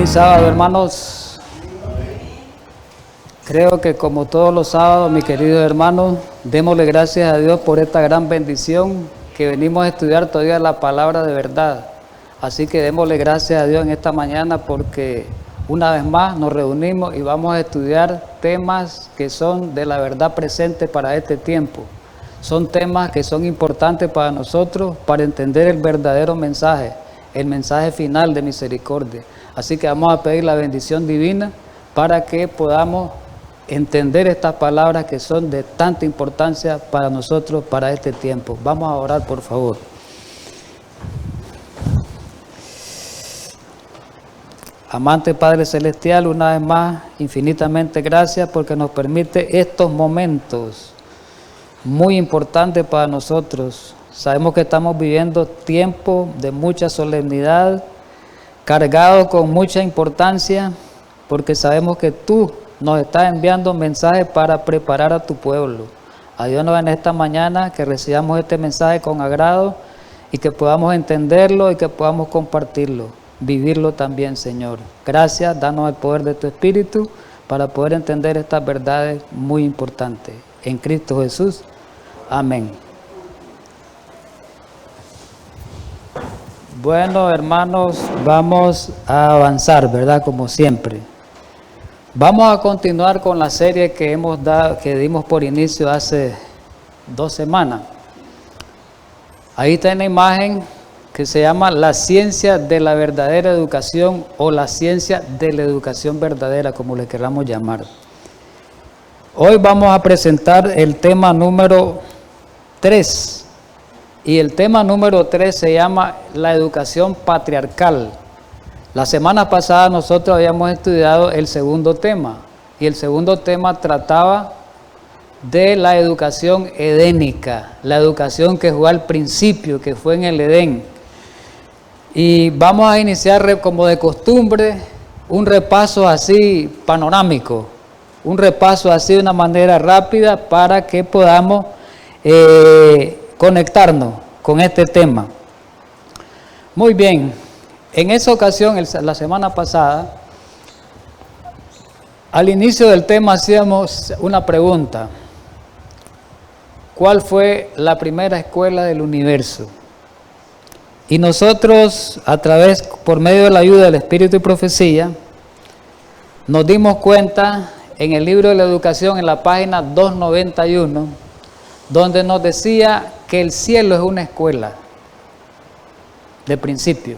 Feliz sábado, hermanos. Creo que como todos los sábados, mis queridos hermanos, démosle gracias a Dios por esta gran bendición que venimos a estudiar todavía la palabra de verdad. Así que démosle gracias a Dios en esta mañana porque una vez más nos reunimos y vamos a estudiar temas que son de la verdad presente para este tiempo. Son temas que son importantes para nosotros para entender el verdadero mensaje, el mensaje final de misericordia. Así que vamos a pedir la bendición divina para que podamos entender estas palabras que son de tanta importancia para nosotros, para este tiempo. Vamos a orar, por favor. Amante Padre Celestial, una vez más, infinitamente gracias porque nos permite estos momentos muy importantes para nosotros. Sabemos que estamos viviendo tiempos de mucha solemnidad, cargados con mucha importancia, porque sabemos que tú nos estás enviando mensajes para preparar a tu pueblo. Ayúdanos en esta mañana que recibamos este mensaje con agrado y que podamos entenderlo y que podamos compartirlo, vivirlo también, Señor. Gracias, danos el poder de tu Espíritu para poder entender estas verdades muy importantes. En Cristo Jesús. Amén. Bueno, hermanos, vamos a avanzar, ¿verdad? Como siempre. Vamos a continuar con la serie que dimos por inicio hace 2 semanas. Ahí está una imagen que se llama la ciencia de la verdadera educación o la ciencia de la educación verdadera, como le queramos llamar. Hoy vamos a presentar el tema número 3. Y el tema número 3 se llama la educación patriarcal. La semana pasada nosotros habíamos estudiado el segundo tema. Y el segundo tema trataba de la educación edénica, la educación que fue al principio, que fue en el Edén. Y vamos a iniciar como de costumbre un repaso así panorámico, un repaso así de una manera rápida para que podamos conectarnos con este tema. Muy bien, en esa ocasión, la semana pasada, al inicio del tema hacíamos una pregunta. ¿Cuál fue la primera escuela del universo? Y nosotros, por medio de la ayuda del Espíritu y Profecía, nos dimos cuenta en el libro de la educación, en la página 291, donde nos decía que el cielo es una escuela de principio.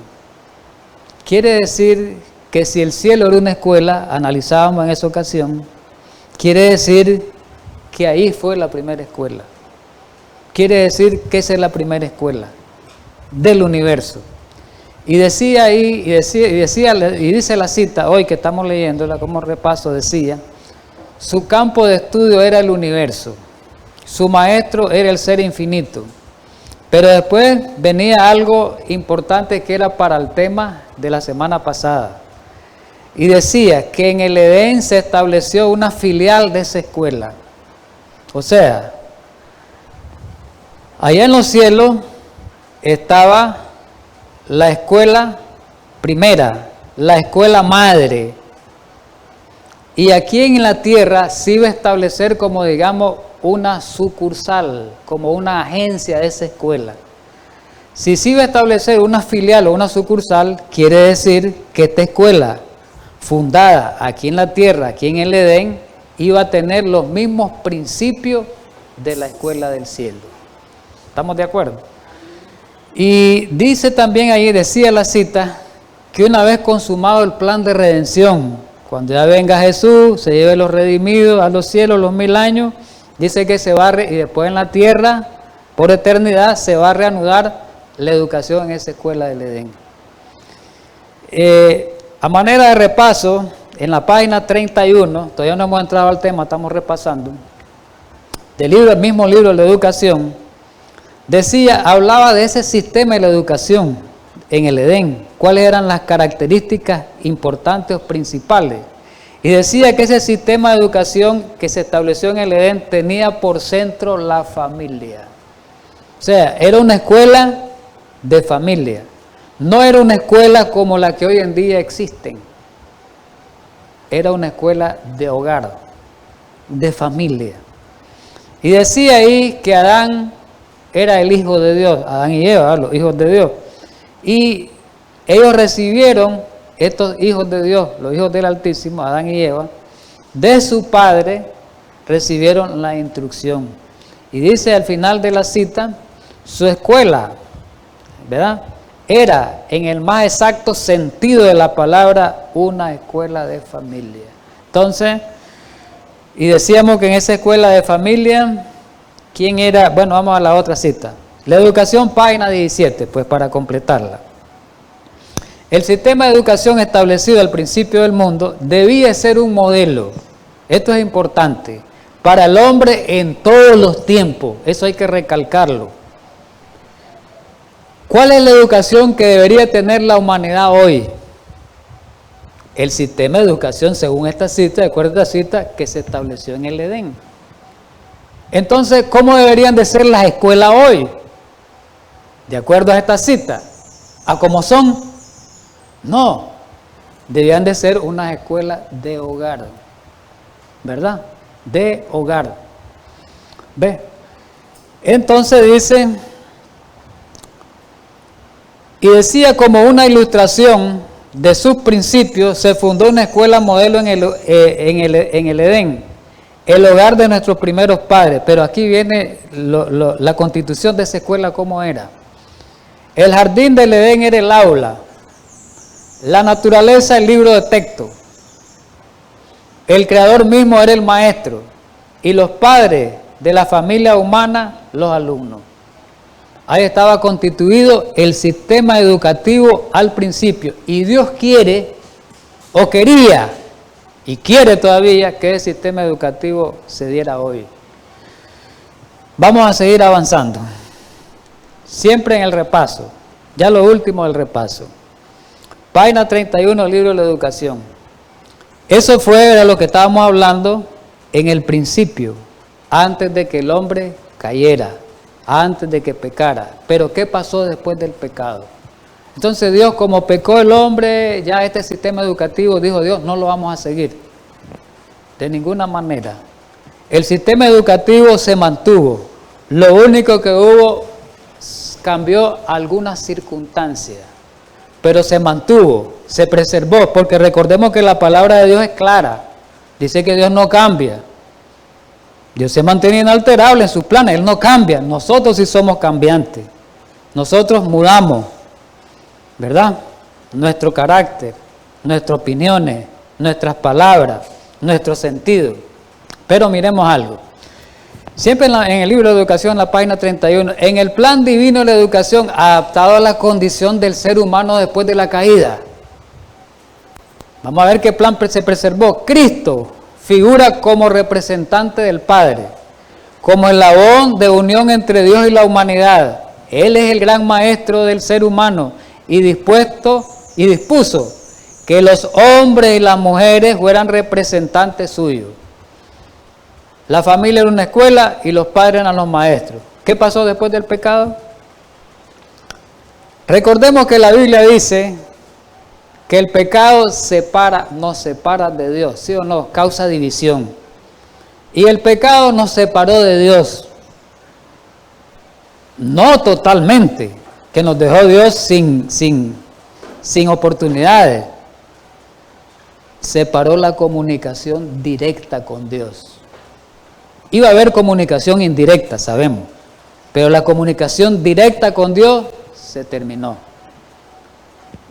Quiere decir que si el cielo era una escuela, analizábamos en esa ocasión, quiere decir que ahí fue la primera escuela. Quiere decir que esa es la primera escuela del universo. Y decía ahí, y dice la cita hoy que estamos leyéndola como repaso, decía, su campo de estudio era el universo. Su maestro era el ser infinito. Pero después venía algo importante que era para el tema de la semana pasada. Y decía que en el Edén se estableció una filial de esa escuela. O sea, allá en los cielos estaba la escuela primera, la escuela madre. Y aquí en la tierra se iba a establecer como digamos una sucursal, como una agencia de esa escuela. Si se iba a establecer una filial o una sucursal, quiere decir que esta escuela, fundada aquí en la tierra, aquí en el Edén, iba a tener los mismos principios de la escuela del cielo. ¿Estamos de acuerdo? Y dice también ahí, decía la cita, que una vez consumado el plan de redención, cuando ya venga Jesús, se lleve los redimidos a los cielos, los 1000 años, dice que se va y después en la tierra, por eternidad, se va a reanudar la educación en esa escuela del Edén. A manera de repaso, en la página 31, todavía no hemos entrado al tema, estamos repasando, el mismo libro de la educación, hablaba de ese sistema de la educación en el Edén, cuáles eran las características importantes o principales. Y decía que ese sistema de educación que se estableció en el Edén tenía por centro la familia. O sea, era una escuela de familia. No era una escuela como la que hoy en día existen, era una escuela de hogar, de familia. Y decía ahí que Adán era el hijo de Dios, Adán y Eva, los hijos de Dios. Y ellos recibieron, estos hijos de Dios, los hijos del Altísimo, Adán y Eva, de su padre recibieron la instrucción. Y dice al final de la cita, su escuela, ¿verdad?, era en el más exacto sentido de la palabra una escuela de familia. Entonces, y decíamos que en esa escuela de familia, ¿quién era? Bueno, vamos a la otra cita. La educación, página 17, pues para completarla. El sistema de educación establecido al principio del mundo debía ser un modelo, esto es importante, para el hombre en todos los tiempos, eso hay que recalcarlo. ¿Cuál es la educación que debería tener la humanidad hoy? El sistema de educación, según esta cita, de acuerdo a esta cita, que se estableció en el Edén. Entonces, ¿cómo deberían de ser las escuelas hoy? De acuerdo a esta cita, ¿a cómo son? No, debían de ser unas escuelas de hogar, ¿verdad? De hogar. ¿Ve? Entonces dice, y decía como una ilustración de sus principios, se fundó una escuela modelo en el Edén, el hogar de nuestros primeros padres. Pero aquí viene la constitución de esa escuela, ¿cómo era? El jardín del Edén era el aula, la naturaleza el libro de texto, el creador mismo era el maestro y los padres de la familia humana los alumnos. Ahí estaba constituido el sistema educativo al principio, y Dios quiere, o quería, y quiere todavía que el sistema educativo se diera hoy. Vamos a seguir avanzando, siempre en el repaso, ya lo último del repaso. Página 31, libro de la educación. Eso fue de lo que estábamos hablando en el principio, antes de que el hombre cayera, antes de que pecara. Pero ¿qué pasó después del pecado? Entonces Dios, como pecó el hombre, ya este sistema educativo, dijo Dios, no lo vamos a seguir de ninguna manera. El sistema educativo se mantuvo, lo único que hubo, cambió algunas circunstancias, pero se mantuvo, se preservó, porque recordemos que la palabra de Dios es clara, dice que Dios no cambia. Dios se mantiene inalterable en sus planes, Él no cambia. Nosotros sí somos cambiantes. Nosotros mudamos, ¿verdad? Nuestro carácter, nuestras opiniones, nuestras palabras, nuestro sentido. Pero miremos algo. Siempre en el libro de educación, en la página 31, en el plan divino de la educación, adaptado a la condición del ser humano después de la caída. Vamos a ver qué plan se preservó. Cristo figura como representante del Padre, como eslabón de unión entre Dios y la humanidad. Él es el gran maestro del ser humano y dispuso que los hombres y las mujeres fueran representantes suyos. La familia era una escuela y los padres eran los maestros. ¿Qué pasó después del pecado? Recordemos que la Biblia dice que el pecado nos separa de Dios, ¿sí o no? Causa división. Y el pecado nos separó de Dios. No totalmente, que nos dejó Dios sin oportunidades. Separó la comunicación directa con Dios. Iba a haber comunicación indirecta, sabemos, pero la comunicación directa con Dios se terminó.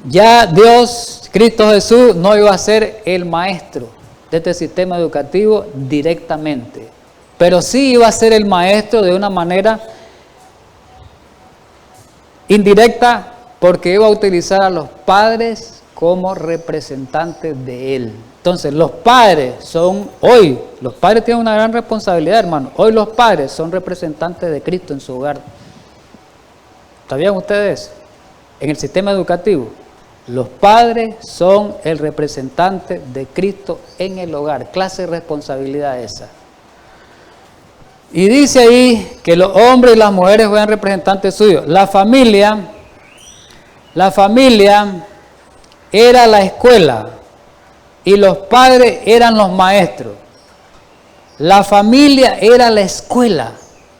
Ya Dios, Cristo Jesús, no iba a ser el maestro de este sistema educativo directamente, pero sí iba a ser el maestro de una manera indirecta, porque iba a utilizar a los padres como representantes de Él. Entonces, los padres los padres tienen una gran responsabilidad, hermano. Hoy los padres son representantes de Cristo en su hogar. ¿Sabían ustedes? En el sistema educativo, los padres son el representante de Cristo en el hogar. Clase de responsabilidad esa. Y dice ahí que los hombres y las mujeres fueran representantes suyos. La familia era la escuela y los padres eran los maestros. La familia era la escuela.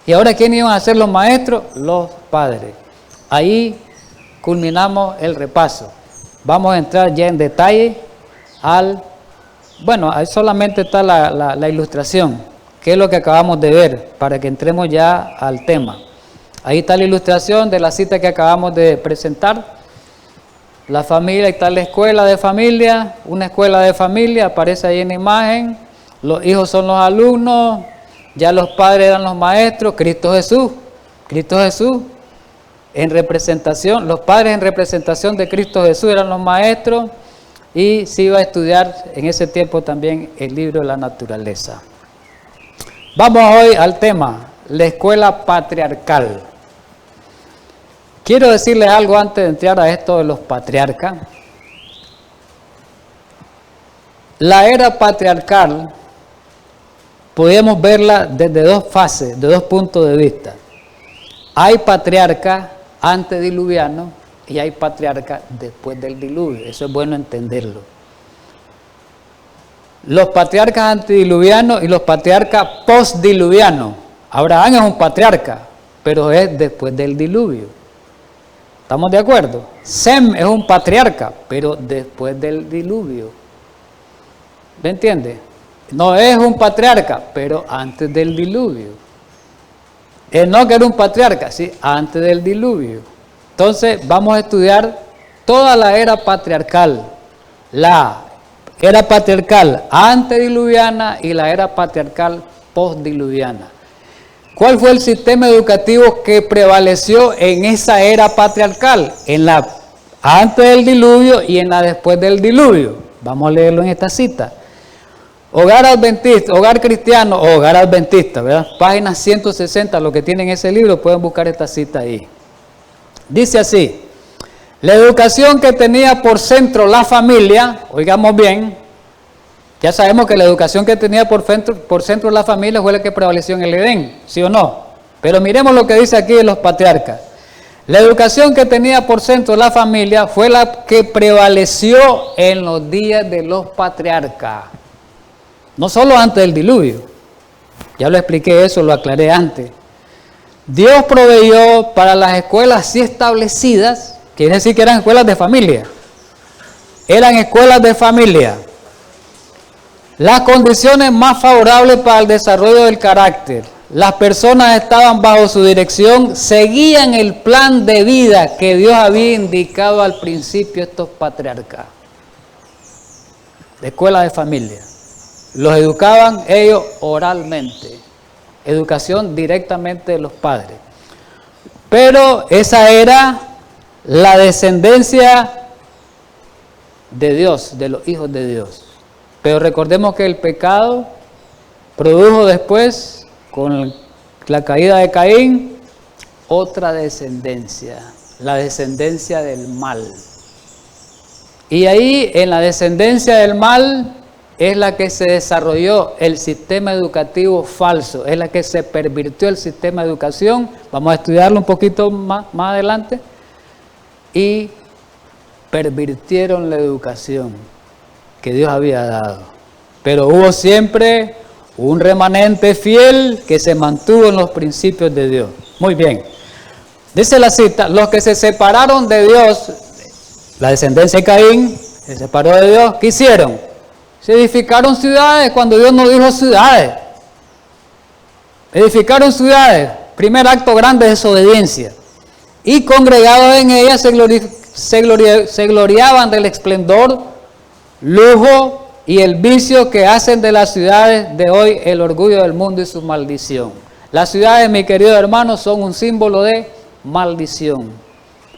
¿Y ahora quién iban a ser los maestros? Los padres. Ahí culminamos el repaso. Vamos a entrar ya en detalle bueno, ahí solamente está la ilustración, que es lo que acabamos de ver, para que entremos ya al tema. Ahí está la ilustración de la cita que acabamos de presentar. La familia, ahí está la escuela de familia, una escuela de familia, aparece ahí en la imagen. Los hijos son los alumnos, ya los padres eran los maestros, Cristo Jesús, en representación, los padres en representación de Cristo Jesús eran los maestros, y se iba a estudiar en ese tiempo también el libro de la naturaleza. Vamos hoy al tema, la escuela patriarcal. Quiero decirles algo antes de entrar a esto de los patriarcas. La era patriarcal podemos verla desde dos fases, de dos puntos de vista. Hay patriarcas antediluvianos y hay patriarcas después del diluvio. Eso es bueno entenderlo. Los patriarcas antediluvianos y los patriarcas postdiluvianos. Abraham es un patriarca, pero es después del diluvio. ¿Estamos de acuerdo? Sem es un patriarca, pero después del diluvio. ¿Me entiende? Noé es un patriarca, pero antes del diluvio. Enoc era un patriarca, sí, antes del diluvio. Entonces vamos a estudiar toda la era patriarcal, la era patriarcal antediluviana y la era patriarcal postdiluviana. ¿Cuál fue el sistema educativo que prevaleció en esa era patriarcal? En la antes del diluvio y en la después del diluvio. Vamos a leerlo en esta cita. Hogar adventista, hogar cristiano, hogar adventista, ¿verdad? Página 160, los que tienen ese libro pueden buscar esta cita ahí. Dice así: la educación que tenía por centro la familia, oigamos bien, ya sabemos que la educación que tenía por centro la familia fue la que prevaleció en el Edén, ¿sí o no? Pero miremos lo que dice aquí de los patriarcas. La educación que tenía por centro la familia fue la que prevaleció en los días de los patriarcas. No solo antes del diluvio, ya lo expliqué eso, lo aclaré antes. Dios proveyó para las escuelas así establecidas, quiere decir que eran escuelas de familia. Eran escuelas de familia. Las condiciones más favorables para el desarrollo del carácter. Las personas estaban bajo su dirección, seguían el plan de vida que Dios había indicado al principio a estos patriarcas. Escuela de familia. Los educaban ellos oralmente. Educación directamente de los padres. Pero esa era la descendencia de Dios, de los hijos de Dios. Pero recordemos que el pecado produjo después, con la caída de Caín, otra descendencia, la descendencia del mal. Y ahí, en la descendencia del mal, es la que se desarrolló el sistema educativo falso, es la que se pervirtió el sistema de educación. Vamos a estudiarlo un poquito más adelante. Y pervirtieron la educación que Dios había dado. Pero hubo siempre un remanente fiel que se mantuvo en los principios de Dios. Muy bien. Dice la cita: los que se separaron de Dios, la descendencia de Caín, se separó de Dios, ¿qué hicieron? Se edificaron ciudades cuando Dios no dijo ciudades. Edificaron ciudades, primer acto grande de desobediencia. Y congregados en ellas se gloriaban del esplendor, lujo y el vicio que hacen de las ciudades de hoy el orgullo del mundo y su maldición. Las ciudades, mi querido hermano, son un símbolo de maldición.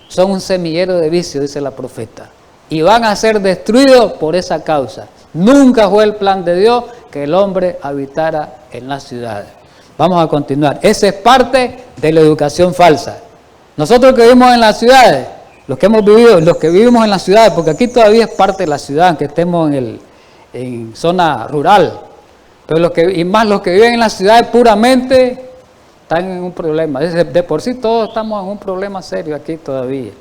Son un semillero de vicio, dice la profeta. Y van a ser destruidos por esa causa. Nunca fue el plan de Dios que el hombre habitara en las ciudades. Vamos a continuar. Esa es parte de la educación falsa. Nosotros que vivimos en las ciudades, los que hemos vivido, los que vivimos en las ciudades, porque aquí todavía es parte de la ciudad, aunque estemos en zona rural, pero los que viven en las ciudades puramente están en un problema. De por sí todos estamos en un problema serio aquí todavía.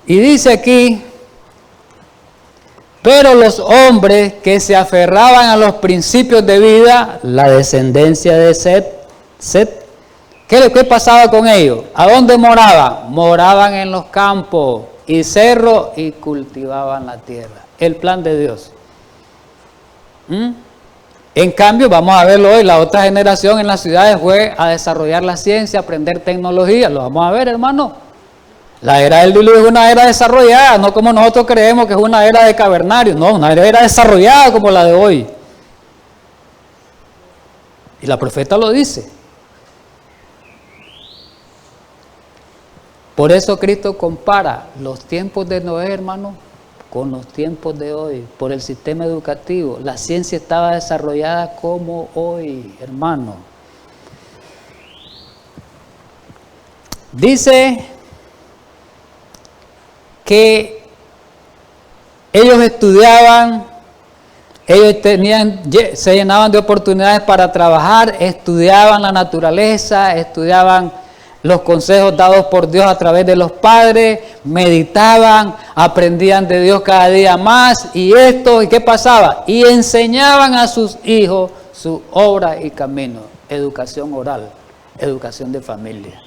Y dice aquí Pero los hombres que se aferraban a los principios de vida, la descendencia de Set, ¿qué pasaba con ellos? ¿A dónde moraban? Moraban en los campos y cerros y cultivaban la tierra. El plan de Dios. En cambio, vamos a verlo hoy, la otra generación en las ciudades fue a desarrollar la ciencia, aprender tecnología. Lo vamos a ver, hermano. La era del diluvio es una era desarrollada, no como nosotros creemos que es una era de cavernarios, no, una era desarrollada como la de hoy. Y la profeta lo dice. Por eso Cristo compara los tiempos de Noé, hermano, con los tiempos de hoy, por el sistema educativo. La ciencia estaba desarrollada como hoy, hermano. Dice que ellos estudiaban, se llenaban de oportunidades para trabajar, estudiaban la naturaleza, estudiaban los consejos dados por Dios a través de los padres, meditaban, aprendían de Dios cada día más, ¿y qué pasaba? Y enseñaban a sus hijos su obra y camino, educación oral, educación de familia.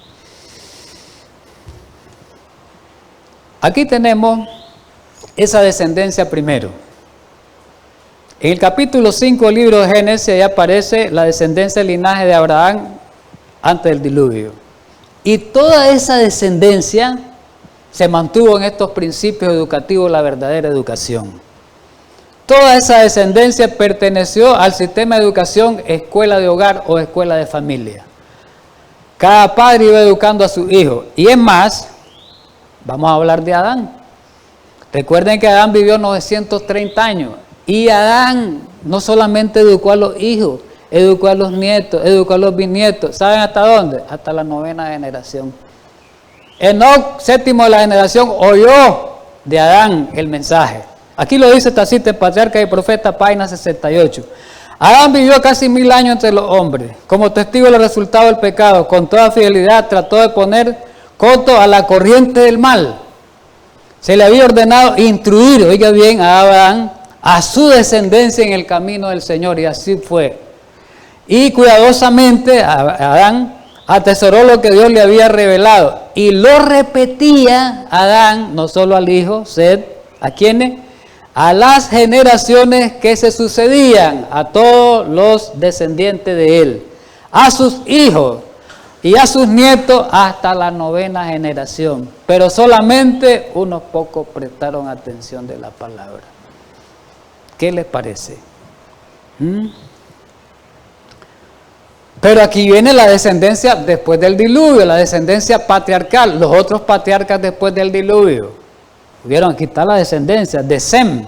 Aquí tenemos esa descendencia primero. En el capítulo 5 del libro de Génesis, ahí aparece la descendencia del linaje de Abraham antes del diluvio. Y toda esa descendencia se mantuvo en estos principios educativos, la verdadera educación. Toda esa descendencia perteneció al sistema de educación, escuela de hogar o escuela de familia. Cada padre iba educando a sus hijos. Y es más, vamos a hablar de Adán. Recuerden que Adán vivió 930 años. Y Adán no solamente educó a los hijos, educó a los nietos, educó a los bisnietos. ¿Saben hasta dónde? Hasta la 9ª generación. Enoc, 7º de la generación, oyó de Adán el mensaje. Aquí lo dice Tácito, el patriarca y profeta, página 68. Adán vivió casi 1000 años entre los hombres. Como testigo del resultado del pecado, con toda fidelidad trató de poner coto a la corriente del mal. Se le había ordenado instruir, oiga bien, a Adán, a su descendencia en el camino del Señor, y así fue. Y cuidadosamente Adán atesoró lo que Dios le había revelado y lo repetía Adán, no solo al hijo Set, ¿a quiénes? A las generaciones que se sucedían, a todos los descendientes de él, a sus hijos y a sus nietos hasta la 9ª generación. Pero solamente unos pocos prestaron atención de la palabra. ¿Qué les parece? Pero aquí viene la descendencia después del diluvio, la descendencia patriarcal, los otros patriarcas después del diluvio. ¿Vieron? Aquí está la descendencia de Sem.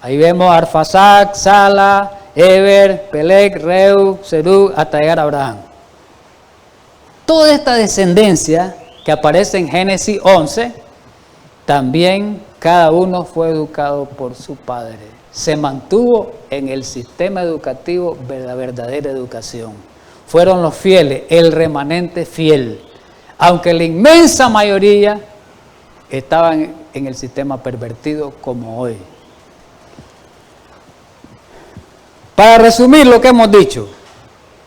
Ahí vemos a Arfaxad, Sala, Eber, Peleg, Reu, Serug, hasta llegar a Abraham. Toda esta descendencia que aparece en Génesis 11, también cada uno fue educado por su padre. Se mantuvo en el sistema educativo de la verdadera educación. Fueron los fieles, el remanente fiel. Aunque la inmensa mayoría estaban en el sistema pervertido como hoy. Para resumir lo que hemos dicho,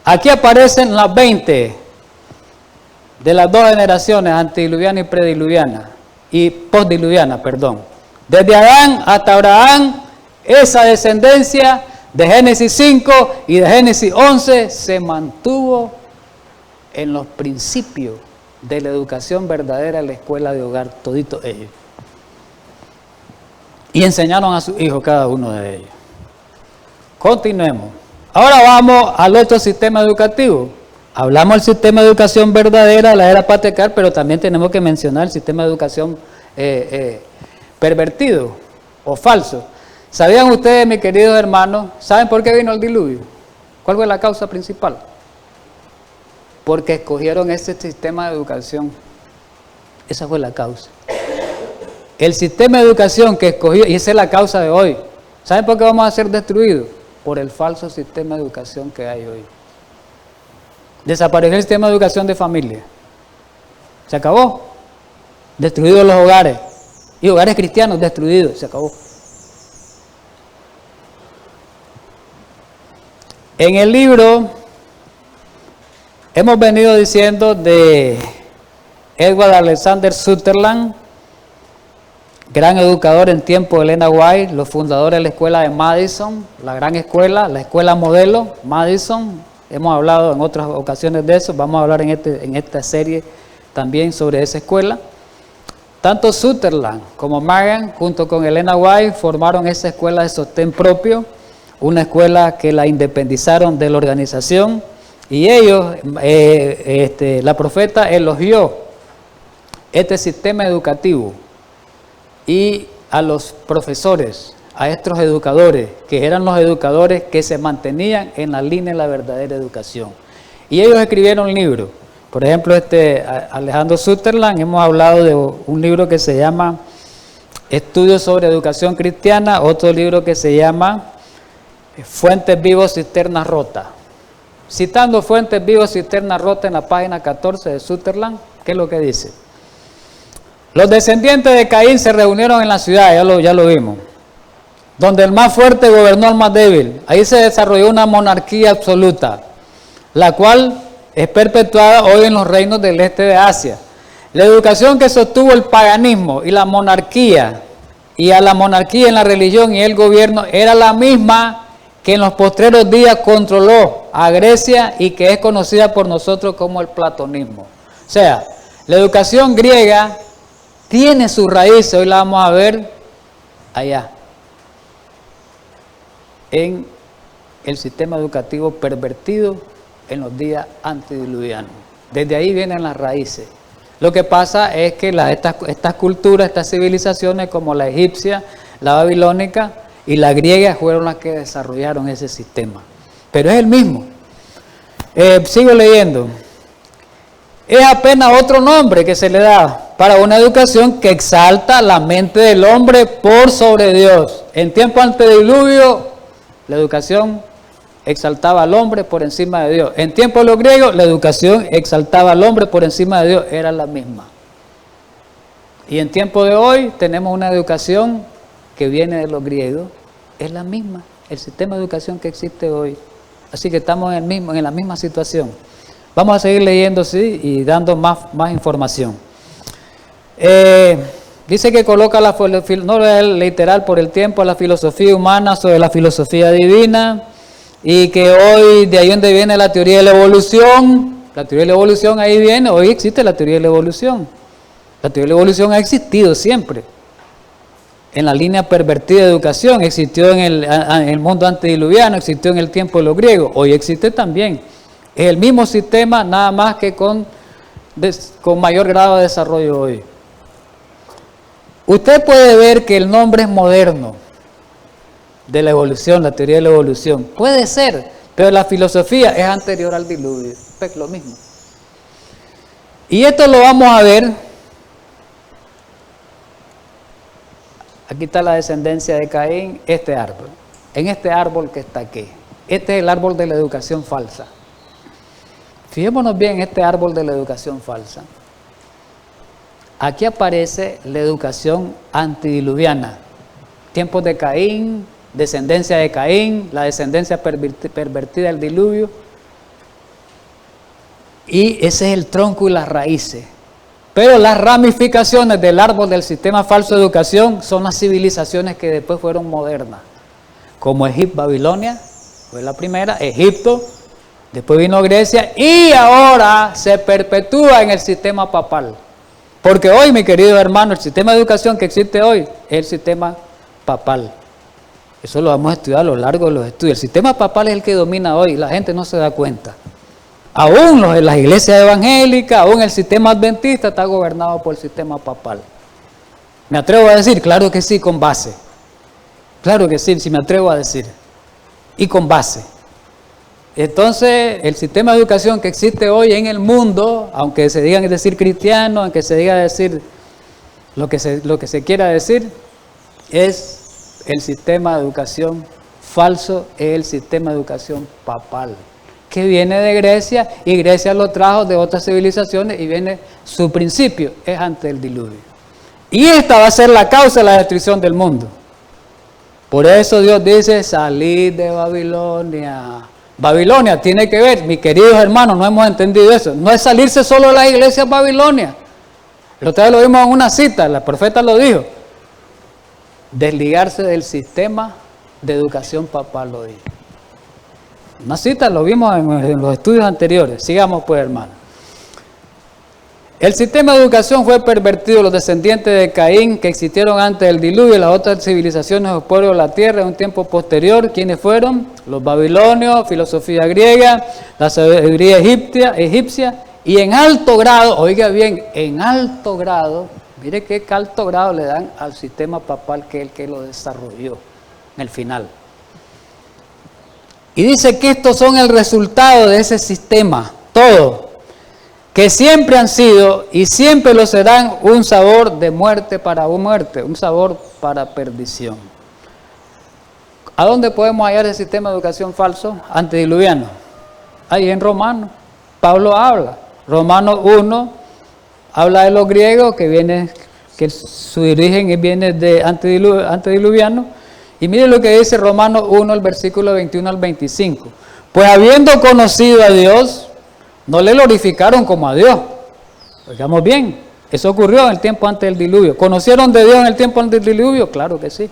aquí aparecen las 20 de las dos generaciones, antediluviana y prediluviana, y postdiluviana, perdón. Desde Adán hasta Abraham, esa descendencia de Génesis 5 y de Génesis 11 se mantuvo en los principios de la educación verdadera en la escuela de hogar, toditos ellos. Y enseñaron a sus hijos cada uno de ellos. Continuemos. Ahora vamos al otro sistema educativo. Hablamos del sistema de educación verdadera, la era patriarcal, pero también tenemos que mencionar el sistema de educación pervertido o falso. ¿Sabían ustedes, mis queridos hermanos, saben por qué vino el diluvio? ¿Cuál fue la causa principal? Porque escogieron ese sistema de educación. Esa fue la causa. El sistema de educación que escogió, y esa es la causa de hoy. ¿Saben por qué vamos a ser destruidos? Por el falso sistema de educación que hay hoy. Desapareció el sistema de educación de familia. Se acabó. Destruidos los hogares. Y hogares cristianos destruidos. Se acabó. En el libro hemos venido diciendo de Edward Alexander Sutherland, gran educador en tiempo de Elena White, los fundadores de la escuela de Madison, la gran escuela, la escuela modelo Madison. Hemos hablado en otras ocasiones de eso, vamos a hablar en esta serie también sobre esa escuela. Tanto Sutherland como Magan, junto con Elena White, formaron esa escuela de sostén propio, una escuela que la independizaron de la organización, y ellos, la profeta elogió este sistema educativo y a los profesores, a estos educadores, que eran los educadores que se mantenían en la línea de la verdadera educación. Y ellos escribieron libros. Por ejemplo, Alejandro Sutherland, hemos hablado de un libro que se llama Estudios sobre Educación Cristiana, otro libro que se llama Fuentes Vivos, Cisternas Rotas. Citando Fuentes Vivos, Cisternas Rotas en la página 14 de Sutherland, ¿qué es lo que dice? Los descendientes de Caín se reunieron en la ciudad, ya lo vimos, donde el más fuerte gobernó al más débil. Ahí se desarrolló una monarquía absoluta, la cual es perpetuada hoy en los reinos del este de Asia. La educación que sostuvo el paganismo y la monarquía, y a la monarquía en la religión y el gobierno, era la misma que en los postreros días controló a Grecia y que es conocida por nosotros como el platonismo. O sea, la educación griega tiene sus raíces, hoy la vamos a ver allá, en el sistema educativo pervertido en los días antediluvianos. Desde ahí vienen las raíces. Lo que pasa es que estas culturas, estas civilizaciones como la egipcia, la babilónica y la griega fueron las que desarrollaron ese sistema. Pero es el mismo. Sigo leyendo. Es apenas otro nombre que se le da para una educación que exalta la mente del hombre por sobre Dios. En tiempo antediluvio, la educación exaltaba al hombre por encima de Dios. En tiempo de los griegos, la educación exaltaba al hombre por encima de Dios, era la misma. Y en tiempo de hoy tenemos una educación que viene de los griegos, es la misma, el sistema de educación que existe hoy. Así que estamos en la misma situación. Vamos a seguir leyendo, sí, y dando más información. Dice que coloca no es literal por el tiempo, la filosofía humana sobre la filosofía divina, y que hoy de ahí donde viene la teoría de la evolución. La teoría de la evolución ahí viene, hoy existe la teoría de la evolución. La teoría de la evolución ha existido siempre. En la línea pervertida de educación, existió en el mundo antediluviano, existió en el tiempo de los griegos, hoy existe también. Es el mismo sistema, nada más que con mayor grado de desarrollo hoy. Usted puede ver que el nombre es moderno de la evolución, la teoría de la evolución. Puede ser, pero la filosofía es anterior al diluvio. Es lo mismo. Y esto lo vamos a ver. Aquí está la descendencia de Caín, este árbol. En este árbol que está aquí. Este es el árbol de la educación falsa. Fijémonos bien en este árbol de la educación falsa. Aquí aparece la educación antediluviana. Tiempos de Caín, descendencia de Caín, la descendencia pervertida del diluvio. Y ese es el tronco y las raíces. Pero las ramificaciones del árbol del sistema falso de educación son las civilizaciones que después fueron modernas. Como Egipto, Babilonia, fue la primera, Egipto, después vino Grecia y ahora se perpetúa en el sistema papal. Porque hoy, mi querido hermano, el sistema de educación que existe hoy es el sistema papal. Eso lo vamos a estudiar a lo largo de los estudios. El sistema papal es el que domina hoy, la gente no se da cuenta. Aún las iglesias evangélicas, aún el sistema adventista está gobernado por el sistema papal. ¿Me atrevo a decir? Claro que sí, con base. Claro que sí, si me atrevo a decir. Y con base. Entonces, el sistema de educación que existe hoy en el mundo, aunque se digan decir cristiano, aunque se diga decir lo que se quiera decir, es el sistema de educación falso, es el sistema de educación papal, que viene de Grecia, y Grecia lo trajo de otras civilizaciones, y viene su principio, es antes del diluvio. Y esta va a ser la causa de la destrucción del mundo. Por eso Dios dice, salid de Babilonia. Babilonia tiene que ver, mis queridos hermanos, no hemos entendido eso. No es salirse solo de las iglesias Babilonia. El otro día lo vimos en una cita, la profeta lo dijo. Desligarse del sistema de educación papal, lo dijo. Una cita, lo vimos en los estudios anteriores. Sigamos pues, hermano. El sistema de educación fue pervertido. Los descendientes de Caín que existieron antes del diluvio y las otras civilizaciones o pueblos de la tierra en un tiempo posterior, ¿quiénes fueron? Los babilonios, filosofía griega, la sabiduría egipcia y en alto grado, oiga bien, en alto grado, mire qué alto grado le dan al sistema papal que es el que lo desarrolló en el final. Y dice que estos son el resultado de ese sistema, todo, que siempre han sido y siempre lo serán un sabor de muerte para muerte, un sabor para perdición. ¿A dónde podemos hallar el sistema de educación falso antediluviano? Ahí en Romanos, Pablo habla. Romanos 1 habla de los griegos, que su origen viene de antediluviano. Y mire lo que dice Romanos 1, el versículo 21 al 25. Pues habiendo conocido a Dios, no le glorificaron como a Dios. Oigamos bien, eso ocurrió en el tiempo antes del diluvio. ¿Conocieron de Dios en el tiempo antes del diluvio? Claro que sí.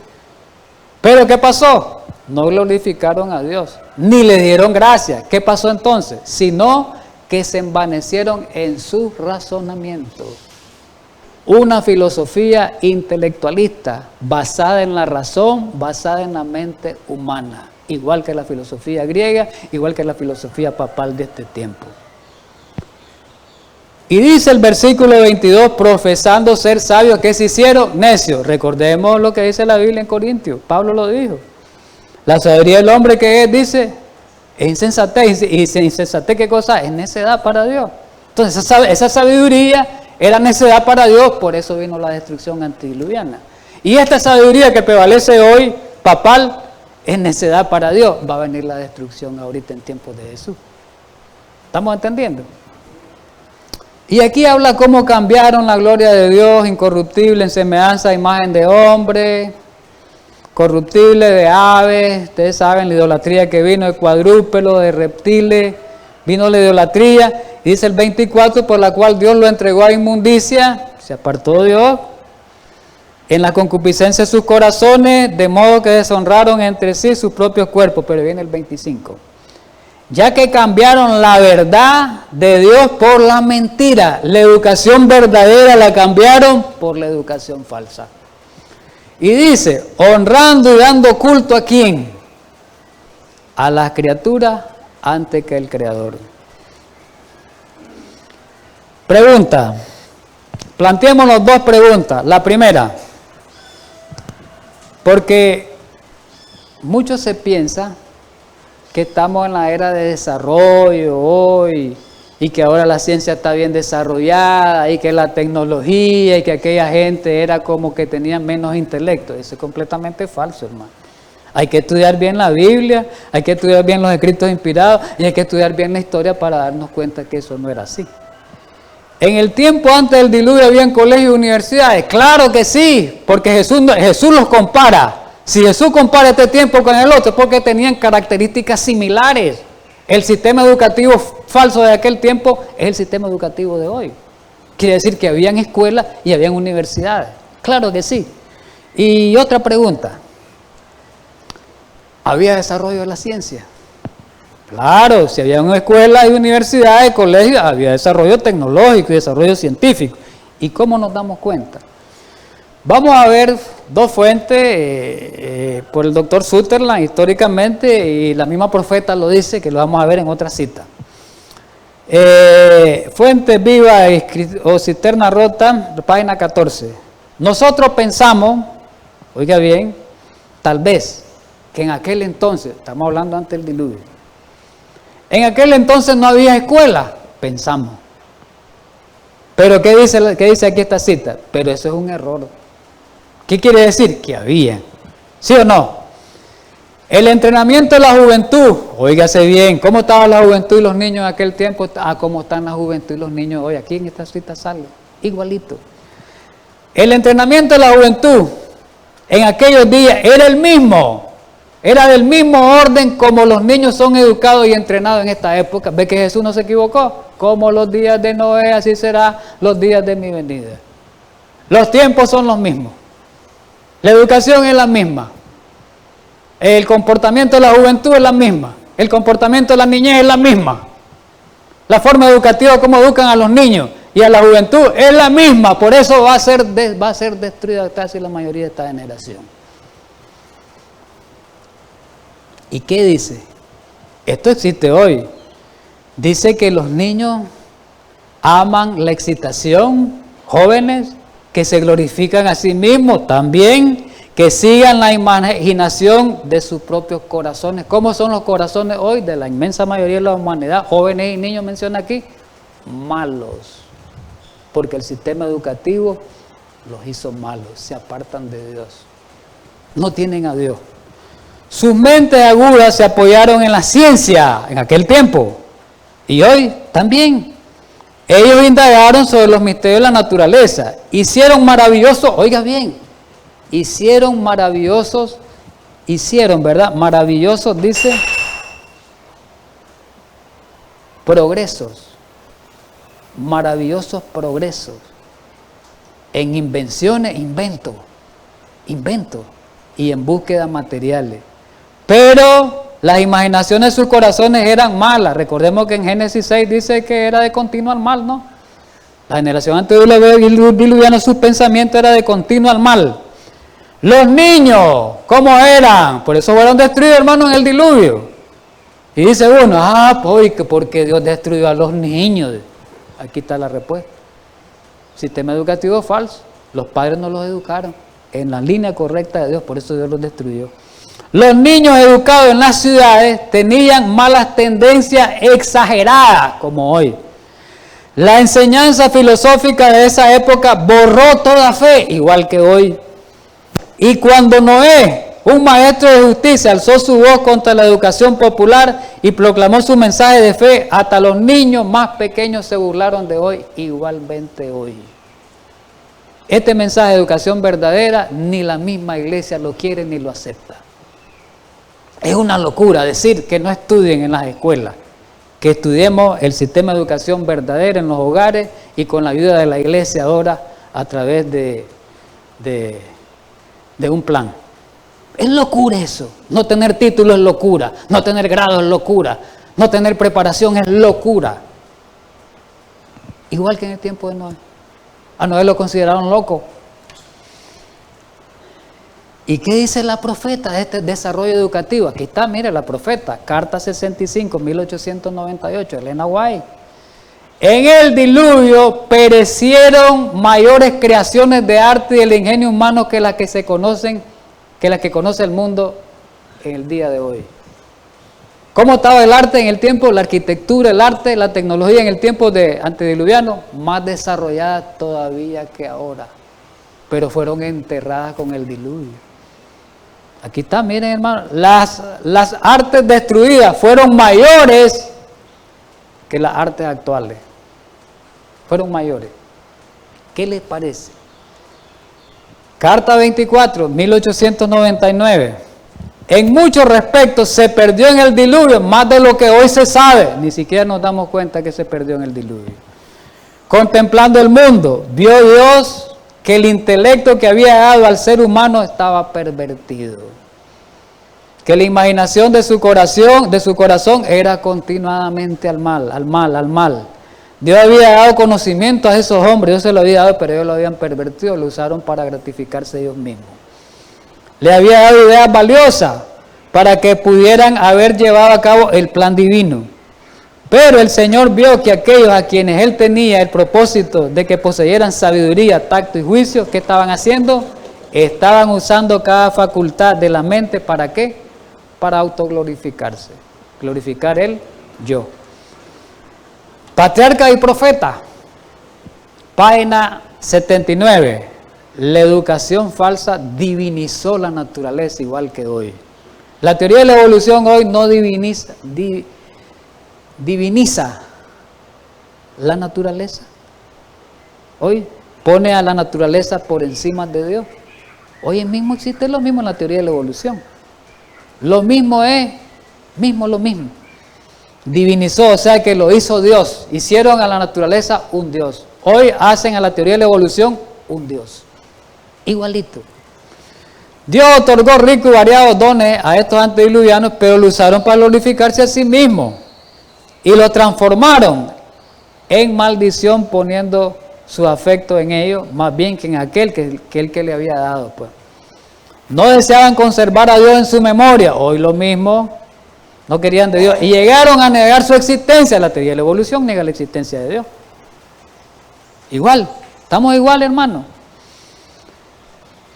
Pero ¿qué pasó? No glorificaron a Dios, ni le dieron gracias. ¿Qué pasó entonces? Sino que se envanecieron en sus razonamientos. Una filosofía intelectualista basada en la razón, basada en la mente humana, igual que la filosofía griega, igual que la filosofía papal de este tiempo. Y dice el versículo 22, profesando ser sabios, ¿qué se hicieron? Necios. Recordemos lo que dice la Biblia en Corintios, Pablo lo dijo. La sabiduría del hombre que es, dice, es insensatez. ¿Y insensatez qué cosa? Es necedad para Dios. Entonces esa sabiduría era necedad para Dios, por eso vino la destrucción antediluviana. Y esta sabiduría que prevalece hoy, papal, es necedad para Dios. Va a venir la destrucción ahorita en tiempos de Jesús. ¿Estamos entendiendo? Y aquí habla cómo cambiaron la gloria de Dios, incorruptible, en semejanza a imagen de hombre, corruptible de aves. Ustedes saben la idolatría que vino de cuadrúpedos, de reptiles, vino la idolatría. Y dice el 24, por la cual Dios lo entregó a inmundicia, se apartó Dios, en la concupiscencia de sus corazones, de modo que deshonraron entre sí sus propios cuerpos. Pero viene el 25. Ya que cambiaron la verdad de Dios por la mentira, la educación verdadera la cambiaron por la educación falsa. Y dice, honrando y dando culto a ¿quién? A las criaturas antes que el Creador. Pregunta, planteémonos dos preguntas. La primera, porque mucho se piensa que estamos en la era de desarrollo hoy y que ahora la ciencia está bien desarrollada y que la tecnología y que aquella gente era como que tenía menos intelecto. Eso es completamente falso, hermano. Hay que estudiar bien la Biblia, hay que estudiar bien los escritos inspirados y hay que estudiar bien la historia para darnos cuenta que eso no era así. En el tiempo antes del diluvio habían colegios y universidades. Claro que sí, porque Jesús los compara. Si Jesús compara este tiempo con el otro, es porque tenían características similares. El sistema educativo falso de aquel tiempo es el sistema educativo de hoy. Quiere decir que habían escuelas y habían universidades. Claro que sí. Y otra pregunta. ¿Había desarrollo de la ciencia? Claro, si había una escuela y universidades, colegios, había desarrollo tecnológico y desarrollo científico. ¿Y cómo nos damos cuenta? Vamos a ver dos fuentes por el doctor Sutherland históricamente, y la misma profeta lo dice, que lo vamos a ver en otra cita. Fuente viva o cisterna rota, página 14. Nosotros pensamos, oiga bien, tal vez que en aquel entonces, estamos hablando antes del diluvio, en aquel entonces no había escuela, pensamos. Pero ¿qué dice aquí esta cita? Pero eso es un error. ¿Qué quiere decir? Que había. ¿Sí o no? El entrenamiento de la juventud, óigase bien, ¿cómo estaba la juventud y los niños en aquel tiempo? ¿Cómo están la juventud y los niños hoy? Aquí en esta cita sale, igualito. El entrenamiento de la juventud en aquellos días era el mismo Era del mismo orden como los niños son educados y entrenados en esta época. ¿Ve que Jesús no se equivocó? Como los días de Noé, así será los días de mi venida. Los tiempos son los mismos. La educación es la misma. El comportamiento de la juventud es la misma. El comportamiento de la niñez es la misma. La forma educativa, como educan a los niños y a la juventud, es la misma. Por eso va a ser destruida casi la mayoría de esta generación. ¿Y qué dice? Esto existe hoy. Dice que los niños aman la excitación, jóvenes que se glorifican a sí mismos, también que sigan la imaginación de sus propios corazones. ¿Cómo son los corazones hoy de la inmensa mayoría de la humanidad? Jóvenes y niños menciona aquí, malos, porque el sistema educativo los hizo malos, se apartan de Dios, no tienen a Dios. Sus mentes agudas se apoyaron en la ciencia en aquel tiempo y hoy también. Ellos indagaron sobre los misterios de la naturaleza, hicieron maravillosos, oiga bien, maravillosos, dice, maravillosos progresos en invenciones, invento, y en búsquedas materiales. Pero las imaginaciones de sus corazones eran malas. Recordemos que en Génesis 6 dice que era de continuo al mal, ¿no? La generación antediluviana, sus pensamientos eran de continuo al mal. Los niños, ¿cómo eran? Por eso fueron destruidos, hermanos, en el diluvio. Y dice uno, pues, porque Dios destruyó a los niños. Aquí está la respuesta. Sistema educativo falso. Los padres no los educaron en la línea correcta de Dios, por eso Dios los destruyó. Los niños educados en las ciudades tenían malas tendencias exageradas, como hoy. La enseñanza filosófica de esa época borró toda fe, igual que hoy. Y cuando Noé, un maestro de justicia, alzó su voz contra la educación popular y proclamó su mensaje de fe, hasta los niños más pequeños se burlaron de hoy, igualmente hoy. Este mensaje de educación verdadera, ni la misma iglesia lo quiere ni lo acepta. Es una locura decir que no estudien en las escuelas, que estudiemos el sistema de educación verdadera en los hogares y con la ayuda de la iglesia ahora a través de un plan. Es locura eso. No tener título es locura, no tener grado es locura, no tener preparación es locura. Igual que en el tiempo de Noé. A Noé lo consideraron loco. ¿Y qué dice la profeta de este desarrollo educativo? Aquí está, mire la profeta, Carta 65, 1898, Elena White. En el diluvio perecieron mayores creaciones de arte y del ingenio humano que las que se conocen, que las que conoce el mundo en el día de hoy. ¿Cómo estaba el arte en el tiempo? La arquitectura, el arte, la tecnología en el tiempo de antediluviano, más desarrollada todavía que ahora, pero fueron enterradas con el diluvio. Aquí está, miren hermano, las artes destruidas fueron mayores que las artes actuales. Fueron mayores. ¿Qué les parece? Carta 24, 1899. En muchos respectos se perdió en el diluvio más de lo que hoy se sabe. Ni siquiera nos damos cuenta que se perdió en el diluvio. Contemplando el mundo, vio Dios que el intelecto que había dado al ser humano estaba pervertido, que la imaginación de su corazón era continuamente al mal. Dios había dado conocimiento a esos hombres, Dios se lo había dado, pero ellos lo habían pervertido, lo usaron para gratificarse ellos mismos. Le había dado ideas valiosas para que pudieran haber llevado a cabo el plan divino. Pero el Señor vio que aquellos a quienes Él tenía el propósito de que poseyeran sabiduría, tacto y juicio, ¿qué estaban haciendo? Estaban usando cada facultad de la mente, ¿para qué? Para autoglorificarse, glorificar el yo. Patriarca y profeta, página 79. La educación falsa divinizó la naturaleza igual que hoy. La teoría de la evolución hoy no diviniza la naturaleza. Hoy pone a la naturaleza por encima de Dios. Hoy mismo existe lo mismo en la teoría de la evolución. Lo mismo es, lo mismo. Divinizó, o sea que lo hizo Dios. Hicieron a la naturaleza un Dios. Hoy hacen a la teoría de la evolución un Dios. Igualito. Dios otorgó ricos y variados dones a estos antediluvianos, pero lo usaron para glorificarse a sí mismos. Y lo transformaron en maldición, poniendo su afecto en ellos, más bien que en aquel que le había dado. Pues. No deseaban conservar a Dios en su memoria. Hoy lo mismo. No querían de Dios. Y llegaron a negar su existencia. La teoría de la evolución niega la existencia de Dios. Igual. Estamos igual, hermano.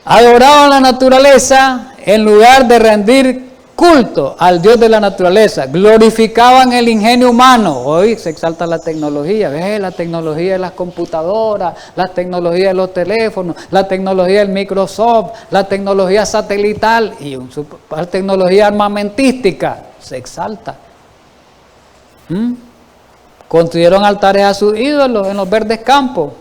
Adoraban la naturaleza en lugar de rendir culto al Dios de la naturaleza. Glorificaban el ingenio humano. Hoy se exalta la tecnología. ¿Ves? La tecnología de las computadoras, la tecnología de los teléfonos, la tecnología del Microsoft, la tecnología satelital y la tecnología armamentística. Se exalta. Construyeron altares a sus ídolos en los verdes campos.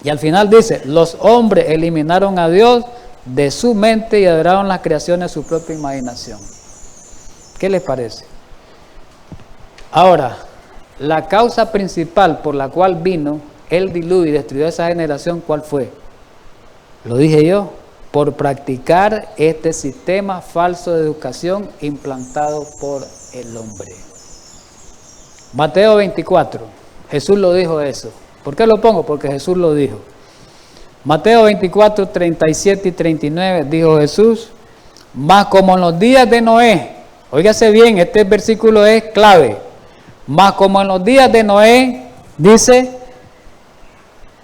Y al final dice, los hombres eliminaron a Dios de su mente y adoraron las creaciones de su propia imaginación. ¿Qué les parece? Ahora, la causa principal por la cual vino el diluvio y destruyó esa generación, ¿cuál fue? Lo dije yo, por practicar este sistema falso de educación implantado por el hombre. Mateo 24, Jesús lo dijo eso. ¿Por qué lo pongo? Porque Jesús lo dijo. Mateo 24, 37 y 39 dijo Jesús, mas como en los días de Noé, óigase bien, este versículo es clave, mas como en los días de Noé, dice,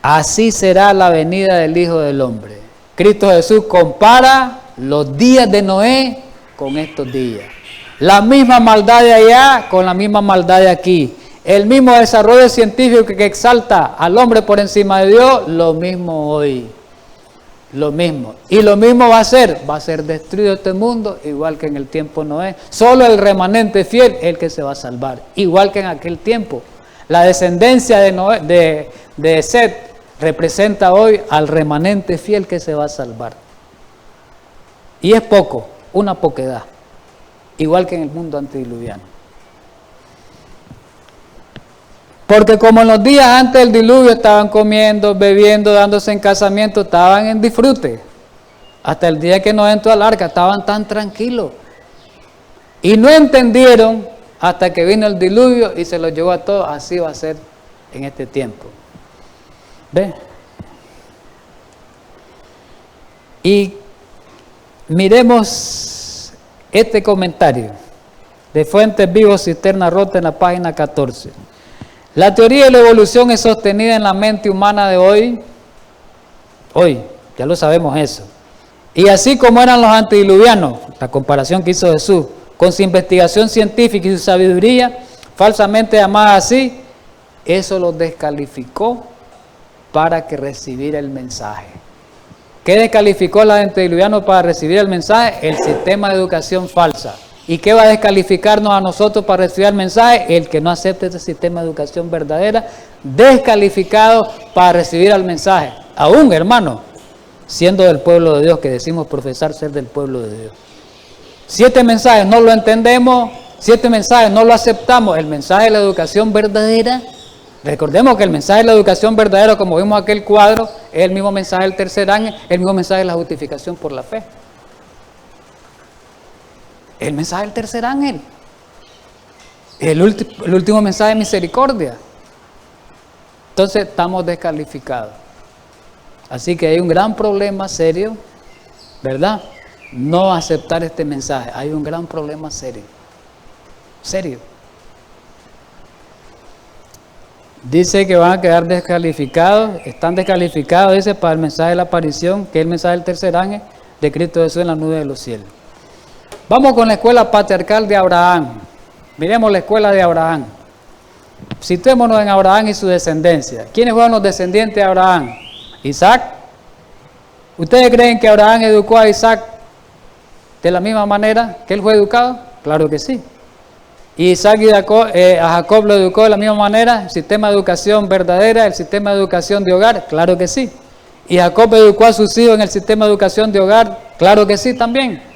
así será la venida del Hijo del Hombre. Cristo Jesús compara los días de Noé con estos días. La misma maldad de allá con la misma maldad de aquí. El mismo desarrollo científico que exalta al hombre por encima de Dios, lo mismo hoy. Lo mismo. Y lo mismo va a ser destruido este mundo, igual que en el tiempo Noé. Solo el remanente fiel es el que se va a salvar, igual que en aquel tiempo. La descendencia de Set representa hoy al remanente fiel que se va a salvar. Y es poco, una poquedad, igual que en el mundo antediluviano. Porque como en los días antes del diluvio estaban comiendo, bebiendo, dándose en casamiento, estaban en disfrute. Hasta el día que no entró al arca, estaban tan tranquilos. Y no entendieron hasta que vino el diluvio y se los llevó a todos. Así va a ser en este tiempo. ¿Ve? Y miremos este comentario de Fuentes Vivos, Cisterna Rota en la página 14. La teoría de la evolución es sostenida en la mente humana de hoy, ya lo sabemos eso. Y así como eran los antediluvianos, la comparación que hizo Jesús, con su investigación científica y su sabiduría, falsamente llamada así, eso los descalificó para que recibiera el mensaje. ¿Qué descalificó a los antediluvianos para recibir el mensaje? El sistema de educación falsa. ¿Y qué va a descalificarnos a nosotros para recibir el mensaje? El que no acepte este sistema de educación verdadera, descalificado para recibir el mensaje. Aún, hermano, siendo del pueblo de Dios, que decimos profesar ser del pueblo de Dios. 7 mensajes no lo entendemos, 7 mensajes no lo aceptamos. El mensaje de la educación verdadera, recordemos que el mensaje de la educación verdadera, como vimos aquel cuadro, es el mismo mensaje del tercer ángel, el mismo mensaje de la justificación por la fe. El mensaje del tercer ángel, el último mensaje de misericordia. Entonces estamos descalificados. Así que hay un gran problema serio, ¿verdad? No aceptar este mensaje. Hay un gran problema serio. Serio. Dice que van a quedar descalificados, están descalificados, dice, para el mensaje de la aparición, que es el mensaje del tercer ángel de Cristo Jesús en la nube de los cielos. Vamos con la escuela patriarcal de Abraham. Miremos la escuela de Abraham. Situémonos en Abraham y su descendencia. ¿Quiénes fueron los descendientes de Abraham? Isaac. ¿Ustedes creen que Abraham educó a Isaac de la misma manera que él fue educado? Claro que sí. ¿Y Isaac y a Jacob lo educó de la misma manera? ¿El sistema de educación verdadera, el sistema de educación de hogar? Claro que sí. ¿Y Jacob educó a sus hijos en el sistema de educación de hogar? Claro que sí también.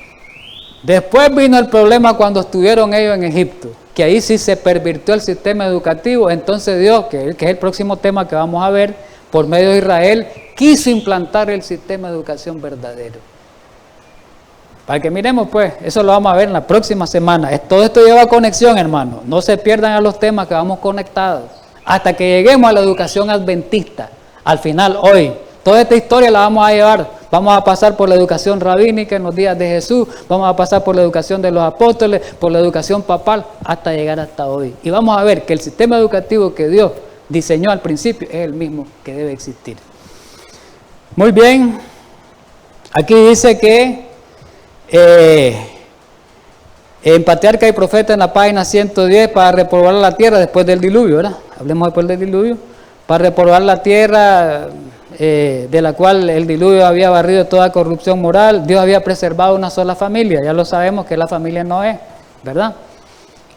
Después vino el problema cuando estuvieron ellos en Egipto, que ahí sí se pervirtió el sistema educativo. Entonces Dios, que es el próximo tema que vamos a ver, por medio de Israel, quiso implantar el sistema de educación verdadero. Para que miremos pues, eso lo vamos a ver en la próxima semana. Todo esto lleva conexión, hermano. No se pierdan a los temas que vamos conectados. Hasta que lleguemos a la educación adventista. Al final, hoy, toda esta historia la vamos a llevar. Vamos a pasar por la educación rabínica en los días de Jesús. Vamos a pasar por la educación de los apóstoles, por la educación papal, hasta llegar hasta hoy. Y vamos a ver que el sistema educativo que Dios diseñó al principio es el mismo que debe existir. Muy bien. Aquí dice que en Patriarca y Profeta, en la página 110, para reprobar la tierra después del diluvio, ¿verdad? Hablemos después del diluvio. Para reprobar la tierra de la cual el diluvio había barrido toda corrupción moral, Dios había preservado una sola familia. Ya lo sabemos que la familia Noé, ¿verdad?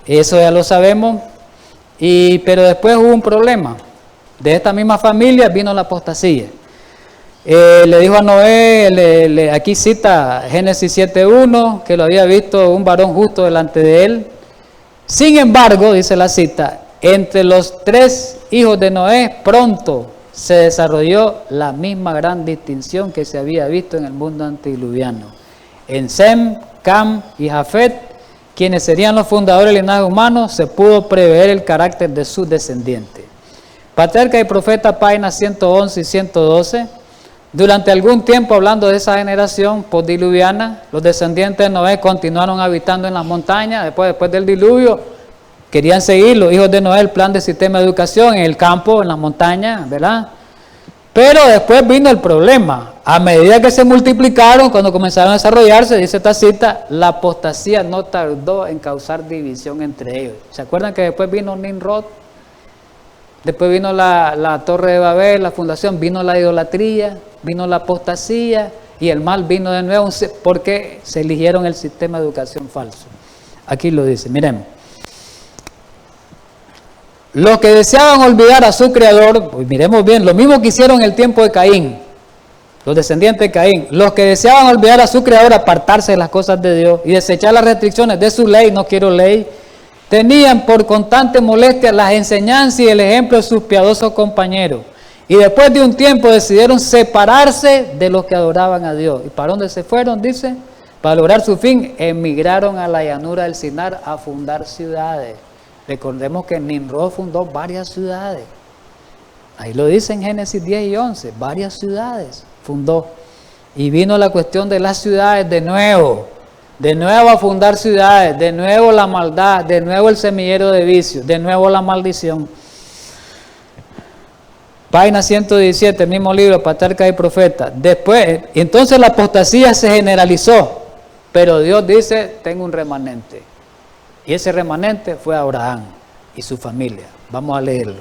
Eso ya lo sabemos. Pero después hubo un problema. De esta misma familia vino la apostasía. Le dijo a Noé, aquí cita Génesis 7:1, que lo había visto un varón justo delante de él. Sin embargo, dice la cita, entre los 3 hijos de Noé pronto se desarrolló la misma gran distinción que se había visto en el mundo antediluviano. En Sem, Cam y Jafet, quienes serían los fundadores del linaje humano, se pudo prever el carácter de sus descendientes. Patriarca y Profeta, páginas 111 y 112. Durante algún tiempo, hablando de esa generación postdiluviana, los descendientes de Noé continuaron habitando en las montañas. Después del diluvio, querían seguir los hijos de Noé el plan de sistema de educación en el campo, en las montañas, ¿verdad? Pero después vino el problema. A medida que se multiplicaron, cuando comenzaron a desarrollarse, dice esta cita, la apostasía no tardó en causar división entre ellos. ¿Se acuerdan que después vino Nimrod? Después vino la Torre de Babel, la fundación, vino la idolatría, vino la apostasía y el mal vino de nuevo porque se eligieron el sistema de educación falso. Aquí lo dice, miremos. Los que deseaban olvidar a su creador, pues miremos bien, lo mismo que hicieron en el tiempo de Caín, los descendientes de Caín, los que deseaban olvidar a su creador, apartarse de las cosas de Dios y desechar las restricciones de su ley, no quiero ley, tenían por constante molestia las enseñanzas y el ejemplo de sus piadosos compañeros. Y después de un tiempo decidieron separarse de los que adoraban a Dios. ¿Y para dónde se fueron? Dice, para lograr su fin, emigraron a la llanura del Sinar a fundar ciudades. Recordemos que Nimrod fundó varias ciudades. Ahí lo dice en Génesis 10 y 11, varias ciudades fundó. Y vino la cuestión de las ciudades de nuevo a fundar ciudades, de nuevo la maldad, de nuevo el semillero de vicios, de nuevo la maldición. Página 117, el mismo libro, Patriarca y Profeta. Después, entonces la apostasía se generalizó, pero Dios dice, tengo un remanente. Y ese remanente fue Abraham y su familia. Vamos a leerlo.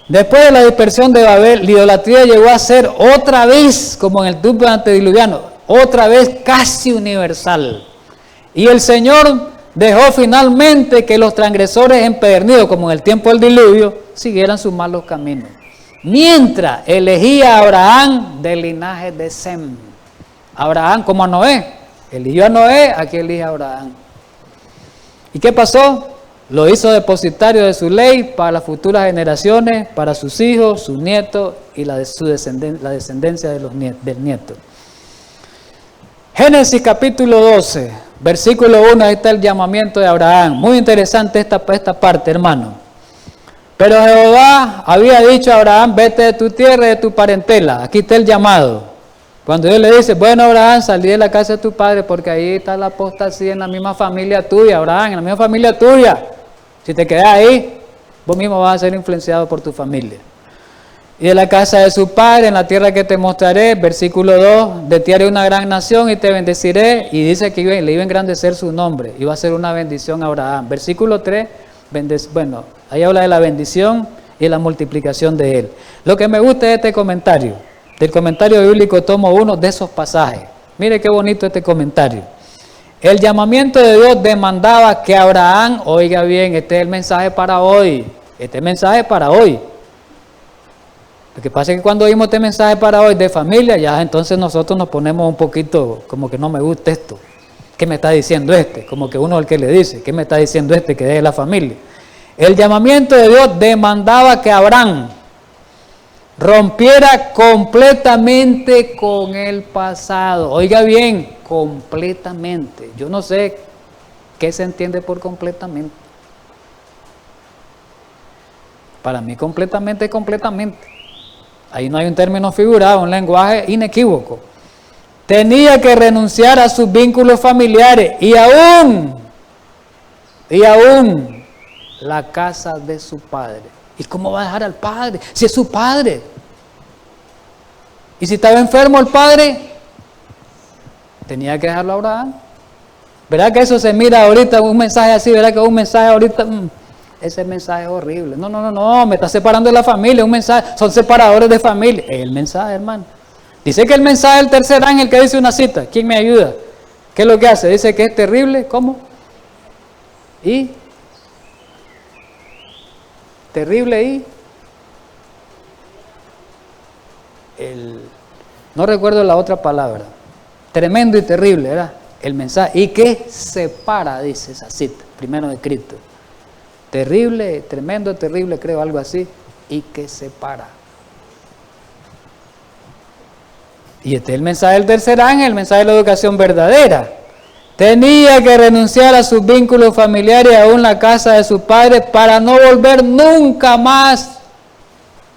Después de la dispersión de Babel, la idolatría llegó a ser otra vez, como en el tiempo antediluviano, otra vez casi universal. Y el Señor dejó finalmente que los transgresores empedernidos, como en el tiempo del diluvio, siguieran sus malos caminos. Mientras elegía a Abraham del linaje de Sem. Abraham como a Noé. Eligió a Noé, aquí elige a Abraham. ¿Y qué pasó? Lo hizo depositario de su ley para las futuras generaciones, para sus hijos, sus nietos y la descendencia de del nieto. Génesis capítulo 12, versículo 1, ahí está el llamamiento de Abraham. Muy interesante esta parte, hermano. Pero Jehová había dicho a Abraham, vete de tu tierra y de tu parentela. Aquí está el llamado. Cuando Dios le dice, bueno Abraham, salí de la casa de tu padre porque ahí está la apostasía en la misma familia tuya, Abraham, en la misma familia tuya. Si te quedas ahí, vos mismo vas a ser influenciado por tu familia. Y de la casa de su padre, en la tierra que te mostraré, versículo 2, de ti haré una gran nación y te bendeciré. Y dice que le iba a engrandecer su nombre, iba a ser una bendición a Abraham. Versículo 3, bueno, ahí habla de la bendición y la multiplicación de él. Lo que me gusta es este comentario. Del comentario bíblico tomo uno de esos pasajes. Mire qué bonito este comentario. El llamamiento de Dios demandaba que Abraham, oiga bien, este es el mensaje para hoy. Este mensaje para hoy. Lo que pasa es que cuando oímos este mensaje para hoy de familia, ya entonces nosotros nos ponemos un poquito como que no me gusta esto. ¿qué me está diciendo este? Como que uno es el que le dice, ¿qué me está diciendo este que deje la familia? El llamamiento de Dios demandaba que Abraham rompiera completamente con el pasado. Oiga bien, completamente. Yo no sé qué se entiende por completamente. Para mí completamente, completamente. Ahí no hay un término figurado, un lenguaje inequívoco. Tenía que renunciar a sus vínculos familiares y aún la casa de su padre. ¿Y cómo va a dejar al padre? Si es su padre. ¿Y si estaba enfermo el padre? Tenía que dejarlo a Abraham. ¿Verdad que eso se mira ahorita, un mensaje así? ¿Verdad que un mensaje ahorita? Ese mensaje es horrible. No, me está separando de la familia. Un mensaje, son separadores de familia. Es el mensaje, hermano. Dice que el mensaje del tercer ángel que dice una cita. ¿Quién me ayuda? ¿Qué es lo que hace? Dice que es terrible. ¿Cómo? Y terrible y no recuerdo la otra palabra. Tremendo y terrible, ¿verdad? El mensaje. Y que separa, dice esa cita, primero escrito. Terrible, tremendo, terrible, creo, algo así. Y que separa. Y este es el mensaje del tercer ángel, el mensaje de la educación verdadera. Tenía que renunciar a sus vínculos familiares, aún la casa de sus padres, para no volver nunca más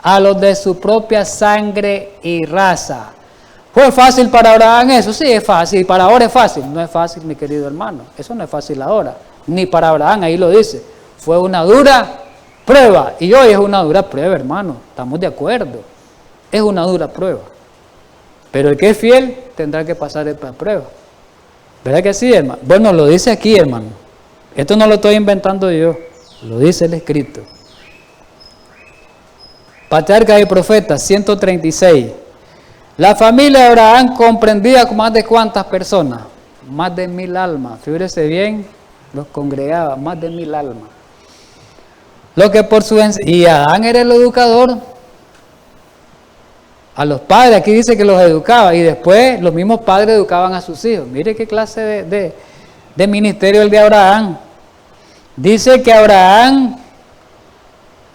a los de su propia sangre y raza. ¿Fue fácil para Abraham eso? Sí, es fácil. ¿Para ahora es fácil? No es fácil, mi querido hermano. Eso no es fácil ahora. Ni para Abraham, ahí lo dice. Fue una dura prueba. Y hoy es una dura prueba, hermano. Estamos de acuerdo. Es una dura prueba. Pero el que es fiel tendrá que pasar esta prueba. ¿Verdad que sí, hermano? Bueno, lo dice aquí, hermano. Esto no lo estoy inventando yo. Lo dice el escrito. Patriarcas y Profetas, 136. La familia de Abraham comprendía con más de ¿cuántas personas? Más de 1000 almas. Fíjese bien, los congregaba, más de 1000 almas. Lo que por su y Adán era el educador. A los padres, aquí dice que los educaba, y después los mismos padres educaban a sus hijos. Mire qué clase de ministerio el de Abraham. Dice que Abraham,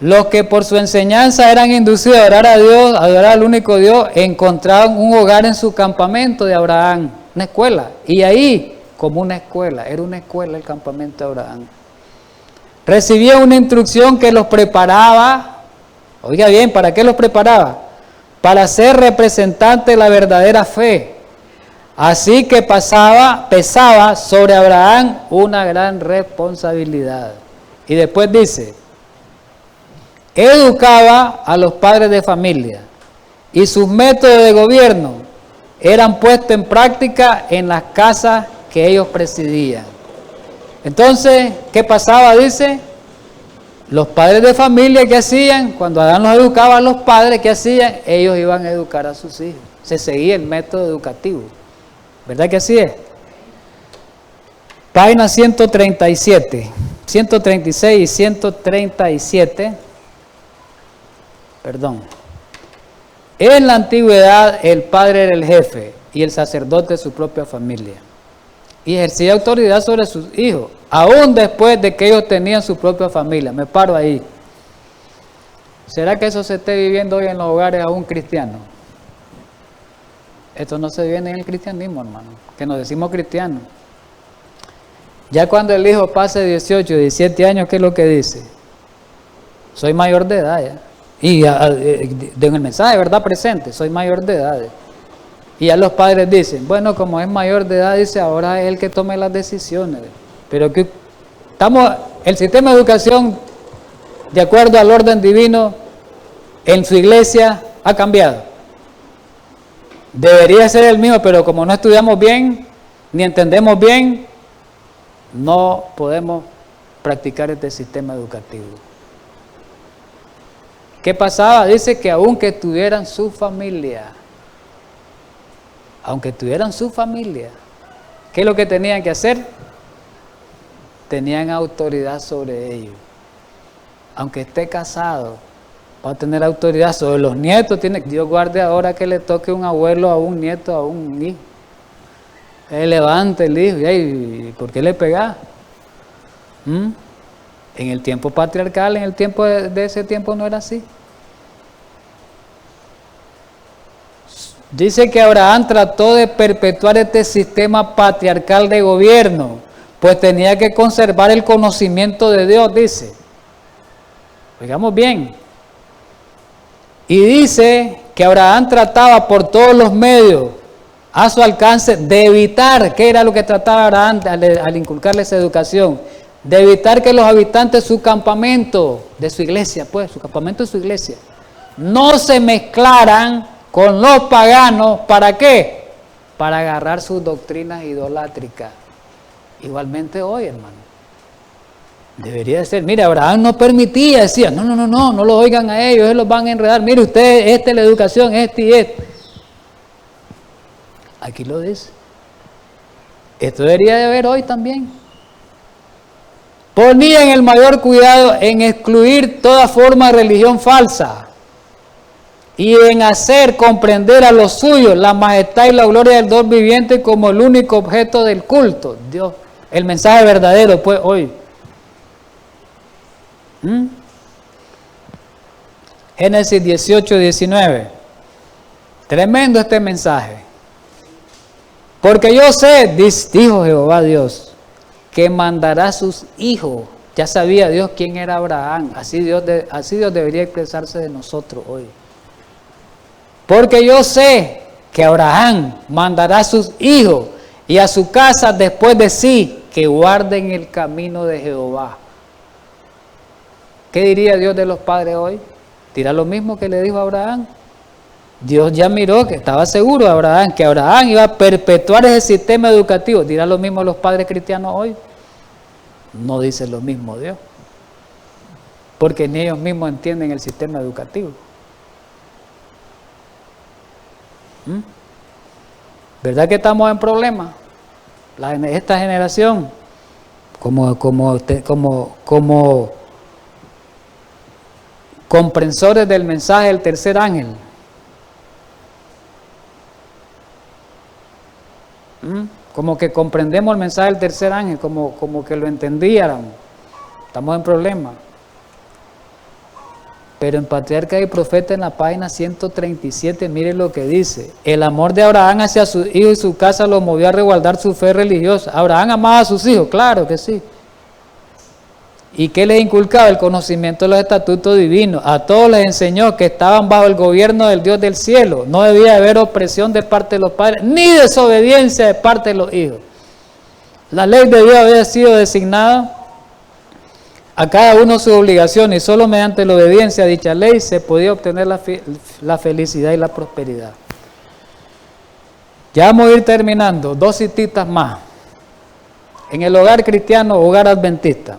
los que por su enseñanza eran inducidos a adorar a Dios, a adorar al único Dios, encontraron un hogar en su campamento de Abraham, una escuela. Y ahí, como una escuela, era una escuela el campamento de Abraham. Recibía una instrucción que los preparaba, oiga bien, ¿para qué los preparaba? Para ser representantes de la verdadera fe. Así que pesaba sobre Abraham una gran responsabilidad. Y después dice, educaba a los padres de familia y sus métodos de gobierno eran puestos en práctica en las casas que ellos presidían. Entonces, ¿qué pasaba? Dice, los padres de familia, ¿qué hacían? Cuando Adán los educaba a los padres, ¿qué hacían? Ellos iban a educar a sus hijos. Se seguía el método educativo. ¿Verdad que así es? Página 137, 136 y 137. Perdón. En la antigüedad, el padre era el jefe y el sacerdote de su propia familia. Y ejercía autoridad sobre sus hijos, aún después de que ellos tenían su propia familia. Me paro ahí. ¿Será que eso se esté viviendo hoy en los hogares aún cristianos? Esto no se vive en el cristianismo, hermano, que nos decimos cristianos. Ya cuando el hijo pase 18, 17 años, ¿qué es lo que dice? Soy mayor de edad ya. Y en el mensaje, ¿verdad? Presente, soy mayor de edad. Y ya los padres dicen, bueno, como es mayor de edad, dice, ahora es el que tome las decisiones. Pero que el sistema de educación, de acuerdo al orden divino, en su iglesia ha cambiado. Debería ser el mismo, pero como no estudiamos bien, ni entendemos bien, no podemos practicar este sistema educativo. ¿Qué pasaba? Dice que aunque tuvieran su familia, ¿qué es lo que tenían que hacer? Tenían autoridad sobre ellos. Aunque esté casado, va a tener autoridad sobre los nietos. Dios guarde ahora que le toque un abuelo a un nieto, a un hijo. levanta el hijo, ¿y por qué le pegás? En el tiempo patriarcal, en el tiempo de ese tiempo no era así. Dice que Abraham trató de perpetuar este sistema patriarcal de gobierno, pues tenía que conservar el conocimiento de Dios, dice. Oigamos bien. Y dice que Abraham trataba por todos los medios a su alcance de evitar, ¿qué era lo que trataba Abraham al inculcarle esa educación? De evitar que los habitantes de su campamento, de su iglesia, pues, su campamento de su iglesia, no se mezclaran con los paganos. ¿Para qué? Para agarrar sus doctrinas idolátricas. Igualmente hoy, hermano. Debería de ser. Mire, Abraham no permitía, decía, no los oigan a ellos los van a enredar. Mire usted, esta es la educación, este y este. Aquí lo dice. Esto debería de haber hoy también. Ponían el mayor cuidado en excluir toda forma de religión falsa y en hacer comprender a los suyos la majestad y la gloria del Dios viviente como el único objeto del culto. Dios, el mensaje verdadero, pues, hoy. Génesis 18, 19. Tremendo este mensaje. Porque yo sé, dijo Jehová Dios, que mandará a sus hijos. Ya sabía Dios quién era Abraham. Así Dios debería expresarse de nosotros hoy. Porque yo sé que Abraham mandará a sus hijos y a su casa después de sí, que guarden el camino de Jehová. ¿Qué diría Dios de los padres hoy? ¿Dirá lo mismo que le dijo a Abraham? Dios ya miró, que estaba seguro de Abraham, que Abraham iba a perpetuar ese sistema educativo. ¿Dirá lo mismo los padres cristianos hoy? No dice lo mismo Dios, porque ni ellos mismos entienden el sistema educativo. ¿Verdad que estamos en problemas? Esta generación, como comprensores del mensaje del tercer ángel. Como que comprendemos el mensaje del tercer ángel, como que lo entendieran. Estamos en problemas. Pero en Patriarca y Profeta, en la página 137, miren lo que dice. El amor de Abraham hacia sus hijos y su casa lo movió a resguardar su fe religiosa. Abraham amaba a sus hijos, claro que sí. ¿Y qué les inculcaba? El conocimiento de los estatutos divinos. A todos les enseñó que estaban bajo el gobierno del Dios del cielo. No debía haber opresión de parte de los padres, ni desobediencia de parte de los hijos. La ley de Dios había sido designada a cada uno su obligación, y solo mediante la obediencia a dicha ley se podía obtener la felicidad y la prosperidad. Ya vamos a ir terminando. 2 cititas más. En el hogar cristiano, hogar adventista.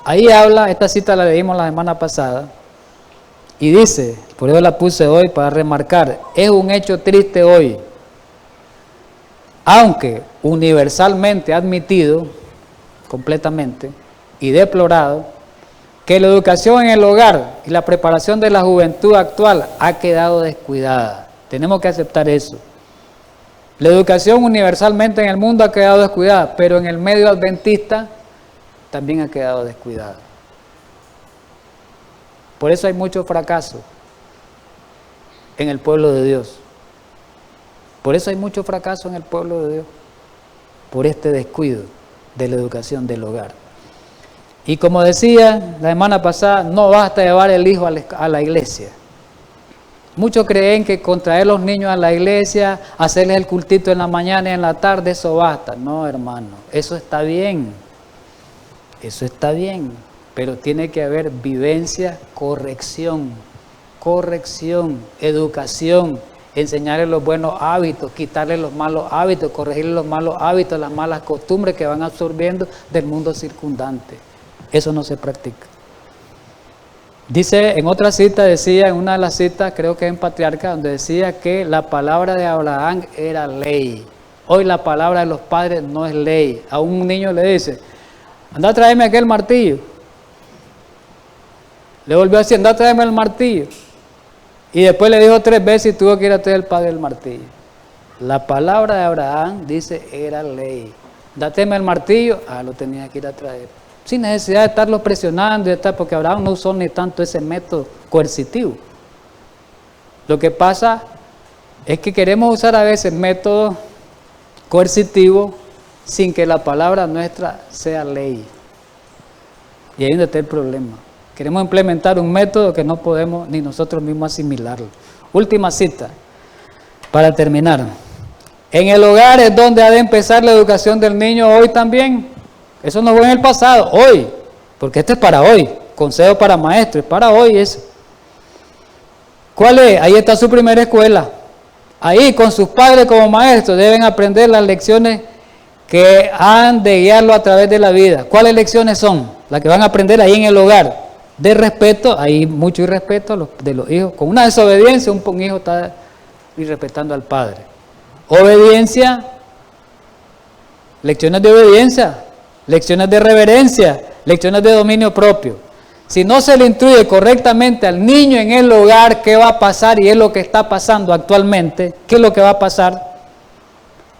Ahí habla, esta cita la leímos la semana pasada, y dice, por eso la puse hoy para remarcar, es un hecho triste hoy, aunque universalmente admitido, completamente, y deplorado, que la educación en el hogar y la preparación de la juventud actual ha quedado descuidada. Tenemos que aceptar eso. La educación universalmente en el mundo ha quedado descuidada, pero en el medio adventista también ha quedado descuidado. Por eso hay mucho fracaso en el pueblo de Dios. Por eso hay mucho fracaso en el pueblo de Dios. Por este descuido de la educación del hogar. Y como decía la semana pasada, no basta llevar el hijo a la iglesia. Muchos creen que con traer los niños a la iglesia, hacerles el cultito en la mañana y en la tarde, eso basta. No, hermano, eso está bien. Eso está bien, pero tiene que haber vivencia, corrección, educación, enseñarles los buenos hábitos, quitarles los malos hábitos, corregirles los malos hábitos, las malas costumbres que van absorbiendo del mundo circundante. Eso no se practica. Dice, en otra cita decía, en una de las citas, creo que en Patriarca, donde decía que la palabra de Abraham era ley. Hoy la palabra de los padres no es ley. A un niño le dice, anda a traerme aquel martillo. Le volvió a decir, anda a traerme el martillo. Y después le dijo 3 veces y tuvo que ir a traer el padre el martillo. La palabra de Abraham, dice, era ley. Dáteme el martillo, lo tenía que ir a traer. Sin necesidad de estarlo presionando, porque Abraham no usó ni tanto ese método coercitivo. Lo que pasa es que queremos usar a veces métodos coercitivos sin que la palabra nuestra sea ley. Y ahí es donde está el problema. Queremos implementar un método que no podemos ni nosotros mismos asimilarlo. Última cita, para terminar. En el hogar es donde ha de empezar la educación del niño hoy también. Eso no fue en el pasado, hoy. Porque esto es para hoy. Consejo para maestros, es para hoy eso. ¿Cuál es? Ahí está su primera escuela. Ahí con sus padres como maestros deben aprender las lecciones que han de guiarlo a través de la vida. ¿Cuáles lecciones son? Las que van a aprender ahí en el hogar. De respeto, hay mucho irrespeto de los hijos. Con una desobediencia, un hijo está irrespetando al padre. Obediencia, lecciones de obediencia, lecciones de reverencia, lecciones de dominio propio. Si no se le instruye correctamente al niño en el hogar, ¿qué va a pasar? Y es lo que está pasando actualmente. ¿Qué es lo que va a pasar?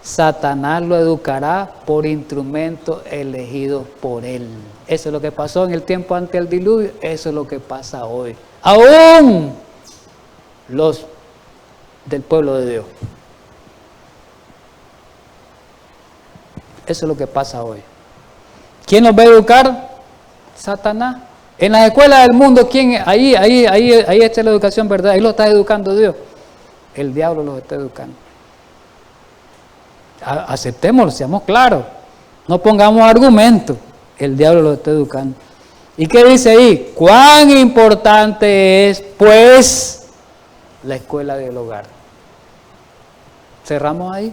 Satanás lo educará por instrumento elegido por él. Eso es lo que pasó en el tiempo ante el diluvio, eso es lo que pasa hoy. Aún los del pueblo de Dios. Eso es lo que pasa hoy. ¿Quién los va a educar? Satanás. En las escuelas del mundo, ¿quién? Ahí está la educación, ¿verdad? Ahí lo está educando Dios. El diablo los está educando. Aceptémoslo, seamos claros. No pongamos argumentos. El diablo los está educando. ¿Y qué dice ahí? ¿Cuán importante es, pues, la escuela del hogar? Cerramos ahí.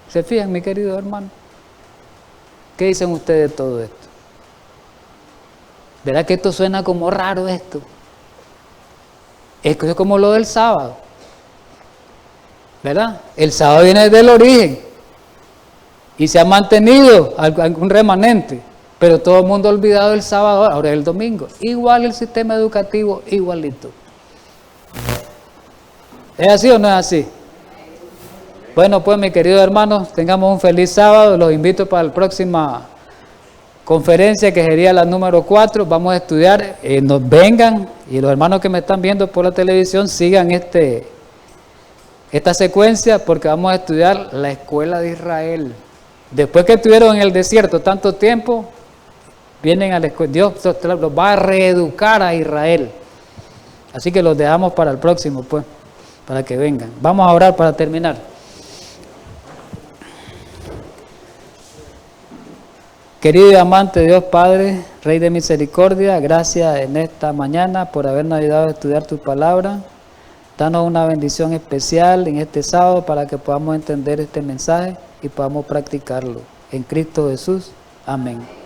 ¿Se fijan, mi querido hermano? ¿Qué dicen ustedes de todo esto? ¿Verdad que esto suena como raro esto? Es como lo del sábado. ¿Verdad? El sábado viene desde el origen. Y se ha mantenido algún remanente. Pero todo el mundo ha olvidado el sábado, ahora es el domingo. Igual el sistema educativo, igualito. ¿Es así o no es así? Bueno, pues mis queridos hermanos, tengamos un feliz sábado. Los invito para la próxima conferencia, que sería la número 4. Vamos a estudiar, nos vengan, y los hermanos que me están viendo por la televisión sigan esta secuencia, porque vamos a estudiar la escuela de Israel. Después que estuvieron en el desierto tanto tiempo, vienen a la escuela. Dios los va a reeducar a Israel. Así que los dejamos para el próximo, pues, para que vengan. Vamos a orar para terminar. Querido y amante Dios Padre, Rey de misericordia, gracias en esta mañana por habernos ayudado a estudiar tu palabra. Danos una bendición especial en este sábado para que podamos entender este mensaje y podamos practicarlo. En Cristo Jesús. Amén.